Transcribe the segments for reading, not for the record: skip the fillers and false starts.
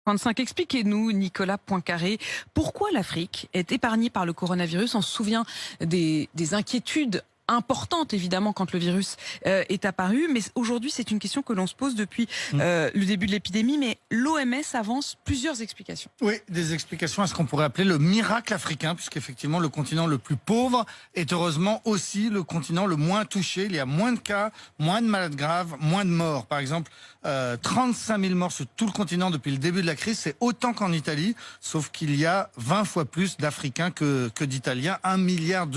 55, expliquez-nous, Nicolas Poincaré, pourquoi l'Afrique est épargnée par le coronavirus? On se souvient des inquiétudes importantes, évidemment, quand le virus est apparu. Mais aujourd'hui, c'est une question que l'on se pose depuis le début de l'épidémie. Mais l'OMS avance plusieurs explications. Oui, des explications à ce qu'on pourrait appeler le miracle africain, puisqu'effectivement, le continent le plus pauvre est heureusement aussi le continent le moins touché. Il y a moins de cas, moins de malades graves, moins de morts. Par exemple, 35 000 morts sur tout le continent depuis le début de la crise. C'est autant qu'en Italie, sauf qu'il y a 20 fois plus d'Africains que d'Italiens. 1,2 milliard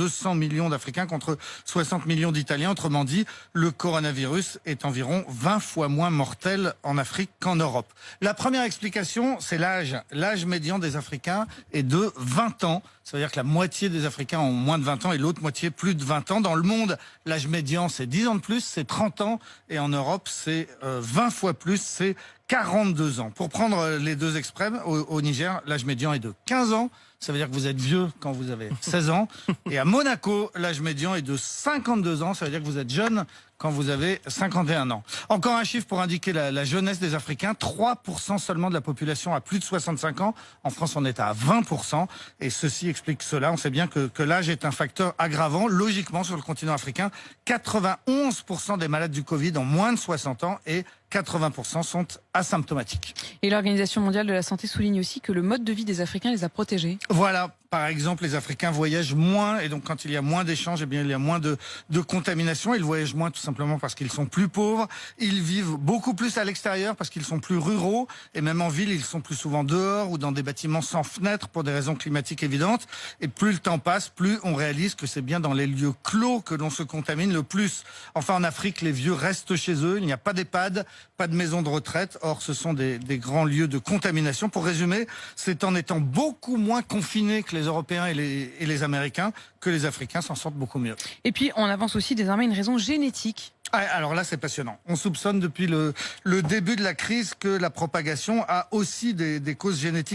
d'Africains contre 60 millions d'Italiens. Autrement dit, le coronavirus est environ 20 fois moins mortel en Afrique qu'en Europe. La première explication, c'est l'âge. L'âge médian des Africains est de 20 ans. Ça veut dire que la moitié des Africains ont moins de 20 ans et l'autre moitié plus de 20 ans. Dans le monde, l'âge médian, c'est 10 ans de plus, c'est 30 ans. Et en Europe, c'est 20 fois plus, c'est 42 ans. Pour prendre les deux extrêmes, au Niger, l'âge médian est de 15 ans. Ça veut dire que vous êtes vieux quand vous avez 16 ans. Et à Monaco, l'âge médian est de 52 ans. Ça veut dire que vous êtes jeune quand vous avez 51 ans. Encore un chiffre pour indiquer la jeunesse des Africains. 3% seulement de la population a plus de 65 ans. En France, on est à 20%. Et ceci explique cela. On sait bien que l'âge est un facteur aggravant. Logiquement, sur le continent africain, 91% des malades du Covid ont moins de 60 ans et 80% sont asymptomatiques. Et l'Organisation mondiale de la santé souligne aussi que le mode de vie des Africains les a protégés. Voilà, par exemple, les Africains voyagent moins et donc quand il y a moins d'échanges, eh bien il y a moins de contamination. Ils voyagent moins tout simplement parce qu'ils sont plus pauvres. Ils vivent beaucoup plus à l'extérieur parce qu'ils sont plus ruraux et même en ville, ils sont plus souvent dehors ou dans des bâtiments sans fenêtres pour des raisons climatiques évidentes. Et plus le temps passe, plus on réalise que c'est bien dans les lieux clos que l'on se contamine le plus. Enfin, en Afrique, les vieux restent chez eux. Il n'y a pas d'EHPAD, pas de maison de retraite. Or, ce sont des grands lieux de contamination. Pour résumer, c'est en étant beaucoup moins confinés que les Européens et les Américains que les Africains s'en sortent beaucoup mieux. Et puis, on avance aussi désormais une raison génétique. Ah, alors là, c'est passionnant. On soupçonne depuis le début de la crise que la propagation a aussi des causes génétiques.